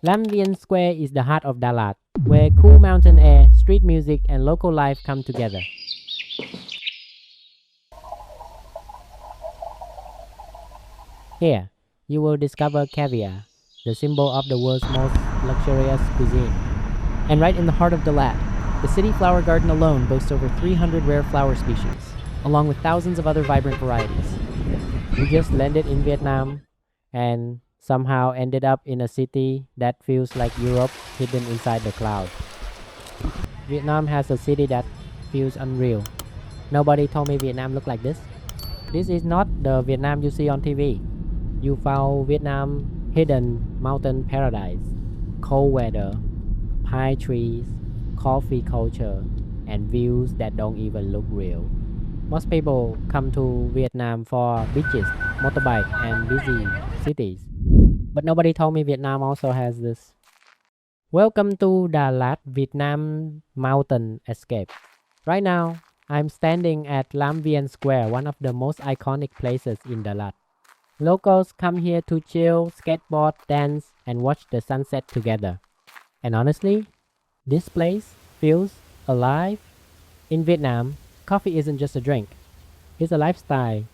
Lam Vien Square is the heart of Dalat, where cool mountain air, street music, and local life come together. Here, you will discover caviar, the symbol of the world's most luxurious cuisine. And right in the heart of Dalat, the city flower garden alone boasts over 300 rare flower species, along with thousands of other vibrant varieties. We just landed in Vietnam and somehow ended up in a city that feels like Europe hidden inside the cloud. Vietnam has a city that feels unreal. Nobody told me Vietnam looked like this. This is not the Vietnam you see on TV. You found Vietnam hidden mountain paradise, cold weather, pine trees, coffee culture, and views that don't even look real. Most people come to Vietnam for beaches, motorbike, and busy cities. But nobody told me Vietnam also has this. Welcome to Dalat, Vietnam mountain escape. Right now, I'm standing at Lam Vien Square, one of the most iconic places in Dalat. Locals come here to chill, skateboard, dance, and watch the sunset together. And honestly, this place feels alive. In Vietnam, coffee isn't just a drink, it's a lifestyle.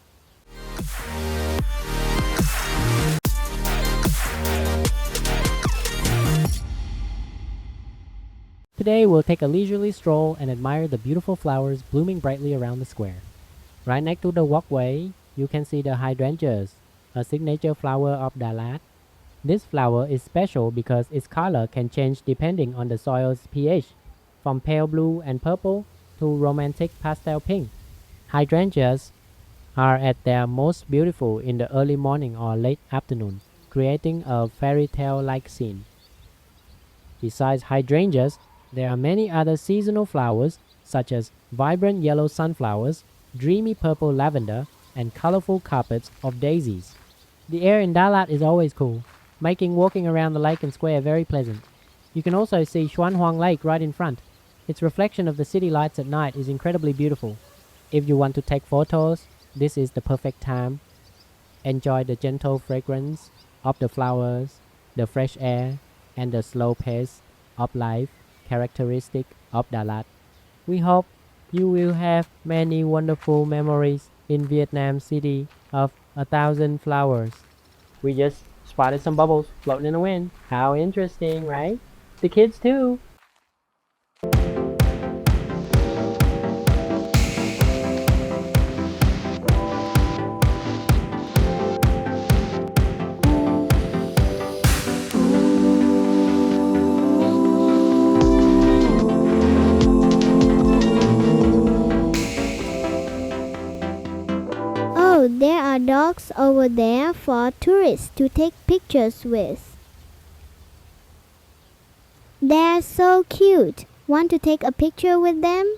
Today we'll take a leisurely stroll and admire the beautiful flowers blooming brightly around the square. Right next to the walkway, you can see the hydrangeas, a signature flower of Dalat. This flower is special because its color can change depending on the soil's pH, from pale blue and purple to romantic pastel pink. Hydrangeas are at their most beautiful in the early morning or late afternoon, creating a fairy tale-like scene. Besides hydrangeas, there are many other seasonal flowers such as vibrant yellow sunflowers, dreamy purple lavender, and colorful carpets of daisies. The air in Dalat is always cool, making walking around the lake and square very pleasant. You can also see Xuan Huong Lake right in front. Its reflection of the city lights at night is incredibly beautiful. If you want to take photos, this is the perfect time. Enjoy the gentle fragrance of the flowers, the fresh air, and the slow pace of life characteristic of Dalat. We hope you will have many wonderful memories in Vietnam City of 1,000 flowers. We just spotted some bubbles floating in the wind. How interesting, right? The kids too. Oh, there are dogs over there for tourists to take pictures with. They're so cute. Want to take a picture with them?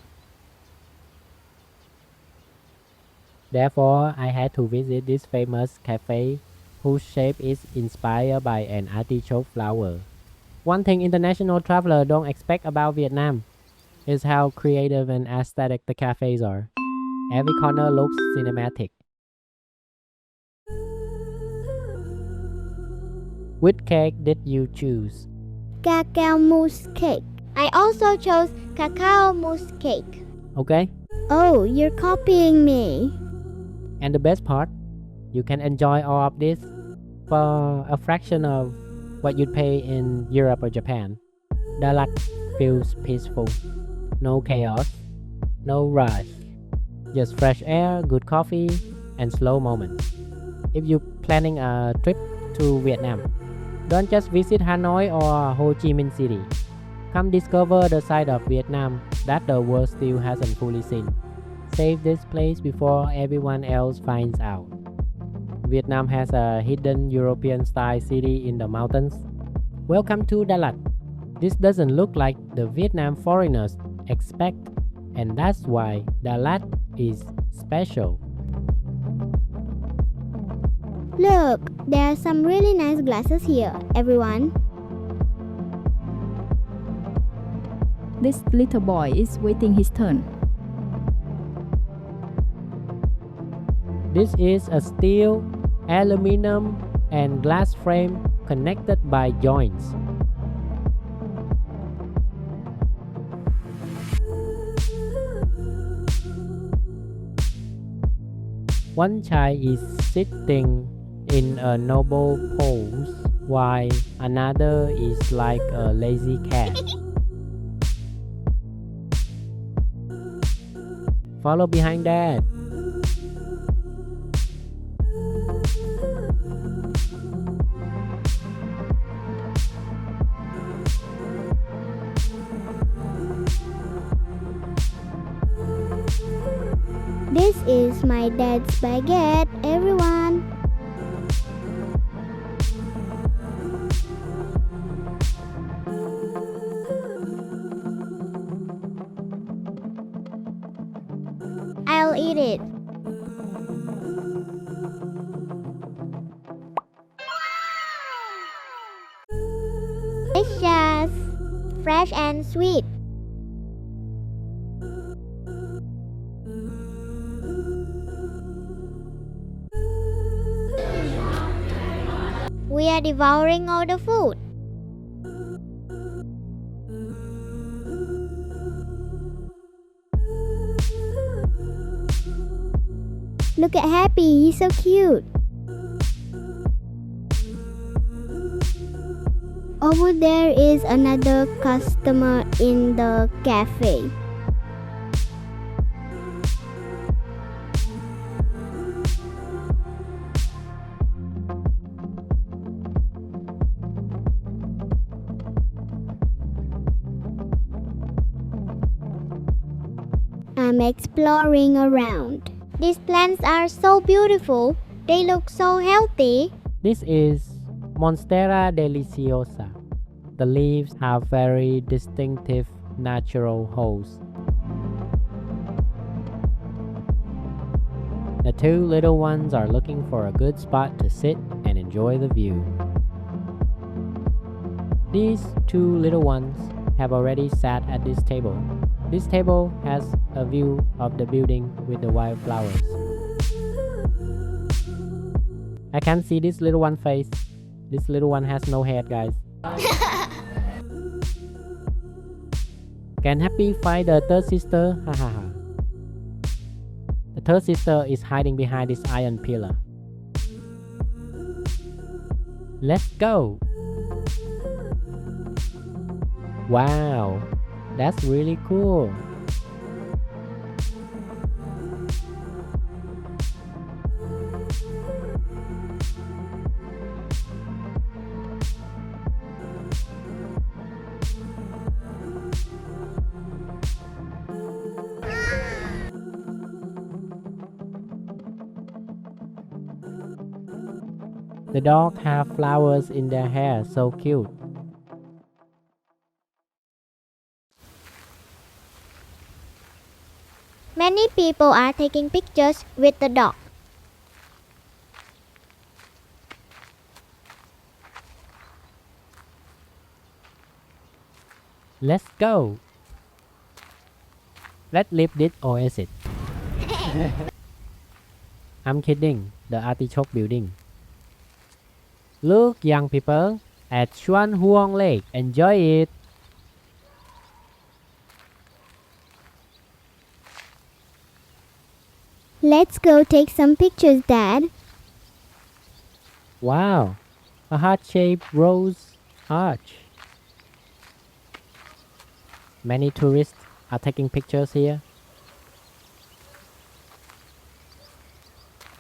Therefore, I had to visit this famous cafe whose shape is inspired by an artichoke flower. One thing international travelers don't expect about Vietnam is how creative and aesthetic the cafes are. Every corner looks cinematic. Which cake did you choose? Cacao mousse cake. I also chose cacao mousse cake. Okay? Oh, you're copying me. And the best part, you can enjoy all of this for a fraction of what you'd pay in Europe or Japan. Dalat feels peaceful. No chaos, no rush. Just fresh air, good coffee, and slow moments. If you're planning a trip to Vietnam, don't just visit Hanoi or Ho Chi Minh City. Come discover the side of Vietnam that the world still hasn't fully seen. Save this place before everyone else finds out. Vietnam has a hidden European-style city in the mountains. Welcome to Dalat. This doesn't look like the Vietnam foreigners expect, and that's why Dalat is special. Look, there are some really nice glasses here, everyone. This little boy is waiting his turn. This is a steel, aluminum, and glass frame connected by joints. One child is sitting in a noble pose while another is like a lazy cat. Follow behind Dad. This is my dad's baguette, everyone. I'll eat it. Delicious, fresh and sweet. We are devouring all the food. Look at Happy, he's so cute. Over there is another customer in the cafe. I'm exploring around. These plants are so beautiful. They look so healthy. This is Monstera deliciosa. The leaves have very distinctive natural holes. The two little ones are looking for a good spot to sit and enjoy the view. These two little ones have already sat at this table. This table has a view of the building with the wildflowers. I can't see this little one face. This little one has no head, guys. Can Happy find the third sister? Hahaha. The third sister is hiding behind this iron pillar. Let's go! Wow, that's really cool. The dog have flowers in their hair, so cute. Many people are taking pictures with the dog. Let's go! Let's leave this oasis. I'm kidding, the artichoke building. Look, young people, at Xuan Huong Lake. Enjoy it! Let's go take some pictures, Dad. Wow, a heart-shaped rose arch. Many tourists are taking pictures here.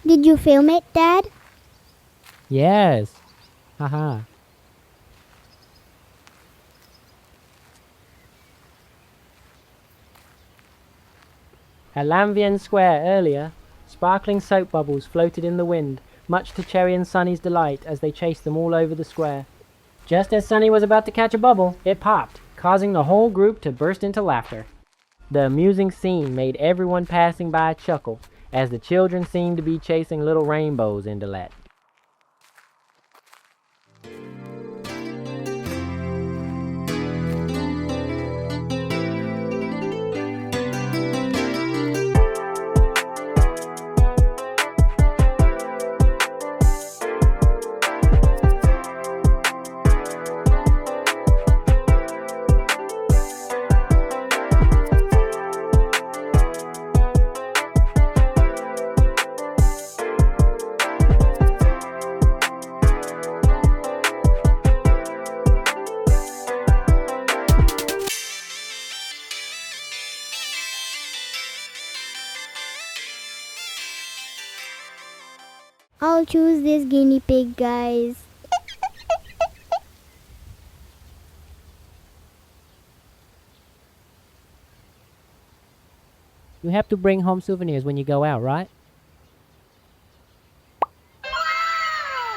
Did you film it, Dad? Yes. Haha. At Lam Vien Square earlier, sparkling soap bubbles floated in the wind, much to Cherry and Sunny's delight as they chased them all over the square. Just as Sunny was about to catch a bubble, it popped, causing the whole group to burst into laughter. The amusing scene made everyone passing by chuckle, as the children seemed to be chasing little rainbows into Lat. I'll choose this guinea pig, guys. You have to bring home souvenirs when you go out, right?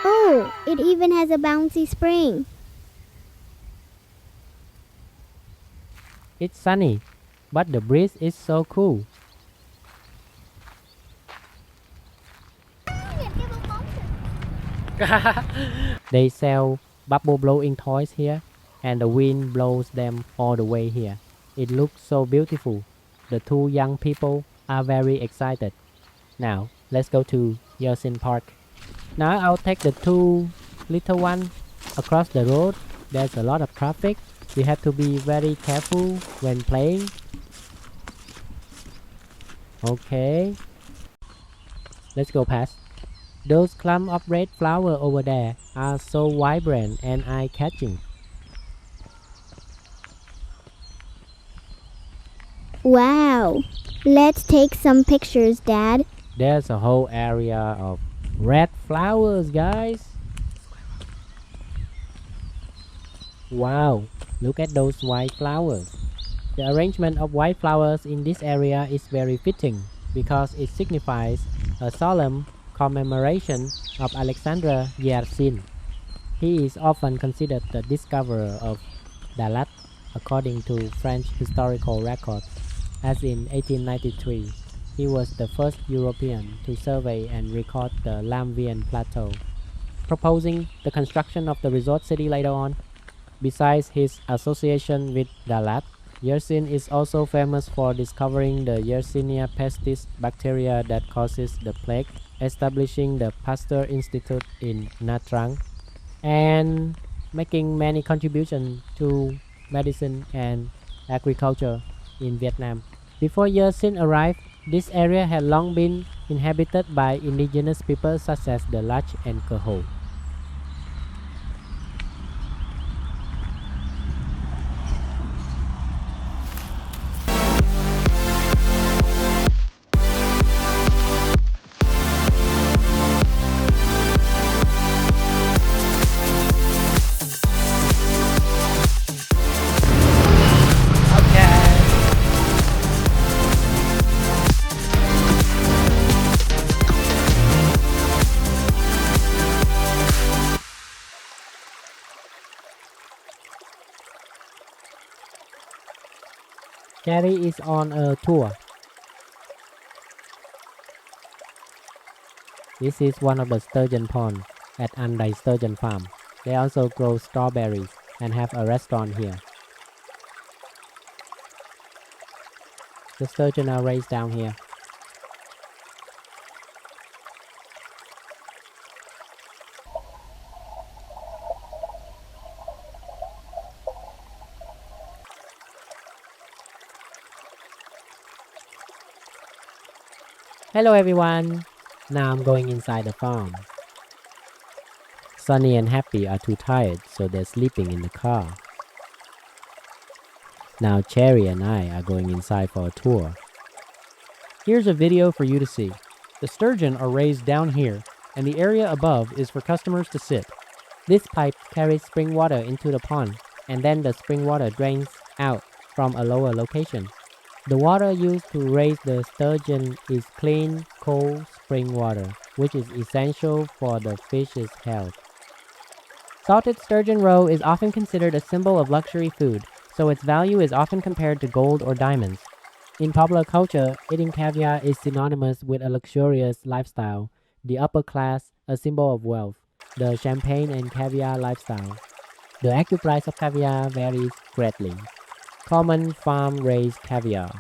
Oh, it even has a bouncy spring. It's sunny, but the breeze is so cool. They sell bubble blowing toys here, and the wind blows them all the way here. It looks so beautiful. The two young people are very excited. Now, let's go to Yersin Park. Now I'll take the two little ones across the road. There's a lot of traffic. You have to be very careful when playing. Okay. Let's go past. Those clump of red flower over there are so vibrant and eye-catching. Wow. Let's take some pictures, Dad. There's a whole area of red flowers, guys. Wow, look at those white flowers. The arrangement of white flowers in this area is very fitting because it signifies a solemn commemoration of Alexander Yersin. He is often considered the discoverer of Dalat according to French historical records, as in 1893. He was the first European to survey and record the Lam Vien Plateau, proposing the construction of the resort city later on. Besides his association with Dalat, Yersin is also famous for discovering the Yersinia pestis bacteria that causes the plague, establishing the Pasteur Institute in Nha Trang, and making many contributions to medicine and agriculture in Vietnam. Before Yersin arrived, this area had long been inhabited by indigenous people such as the Lach and Keho. Carrie is on a tour. This is one of the sturgeon ponds at Andai Sturgeon Farm. They also grow strawberries and have a restaurant here. The sturgeon are raised down here. Hello everyone! Now I'm going inside the farm. Sunny and Happy are too tired, so they're sleeping in the car. Now Cherry and I are going inside for a tour. Here's a video for you to see. The sturgeon are raised down here, and the area above is for customers to sit. This pipe carries spring water into the pond, and then the spring water drains out from a lower location. The water used to raise the sturgeon is clean, cold spring water, which is essential for the fish's health. Salted sturgeon roe is often considered a symbol of luxury food, so its value is often compared to gold or diamonds. In popular culture, eating caviar is synonymous with a luxurious lifestyle, the upper class a symbol of wealth, the champagne and caviar lifestyle. The actual price of caviar varies greatly. Common farm-raised caviar,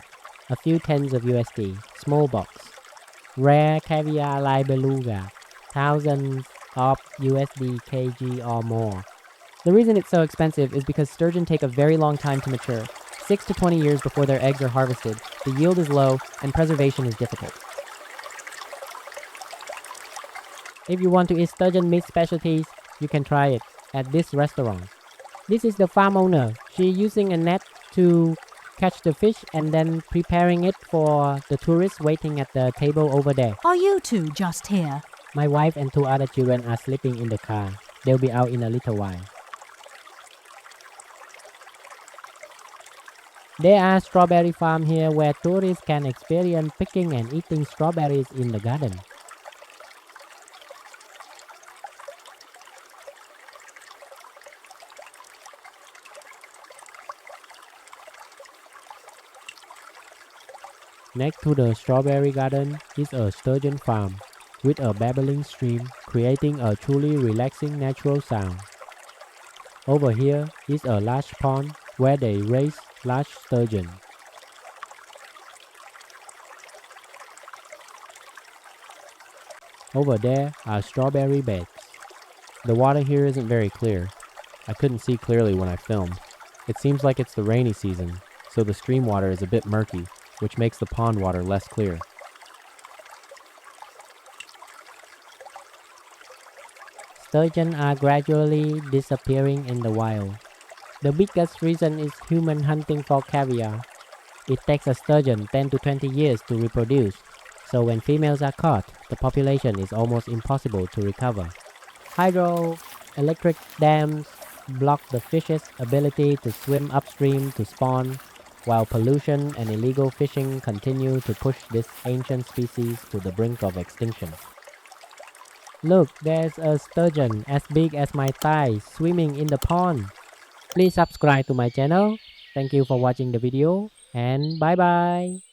a few tens of USD, small box. Rare caviar like beluga, thousands of USD kg or more. The reason it's so expensive is because sturgeon take a very long time to mature, 6 to 20 years before their eggs are harvested. The yield is low and preservation is difficult. If you want to eat sturgeon meat specialties, you can try it at this restaurant. This is the farm owner. She's using a net to catch the fish and then preparing it for the tourists waiting at the table over there. Are you two just here? My wife and two other children are sleeping in the car. They'll be out in a little while. There are strawberry farms here where tourists can experience picking and eating strawberries in the garden. Next to the strawberry garden is a sturgeon farm with a babbling stream creating a truly relaxing natural sound. Over here is a large pond where they raise large sturgeon. Over there are strawberry beds. The water here isn't very clear. I couldn't see clearly when I filmed. It seems like it's the rainy season, so the stream water is a bit murky, which makes the pond water less clear. Sturgeon are gradually disappearing in the wild. The biggest reason is human hunting for caviar. It takes a sturgeon 10 to 20 years to reproduce, so when females are caught, the population is almost impossible to recover. Hydroelectric dams block the fish's ability to swim upstream to spawn, while pollution and illegal fishing continue to push this ancient species to the brink of extinction. Look, there's a sturgeon as big as my thigh swimming in the pond. Please subscribe to my channel. Thank you for watching the video and bye bye.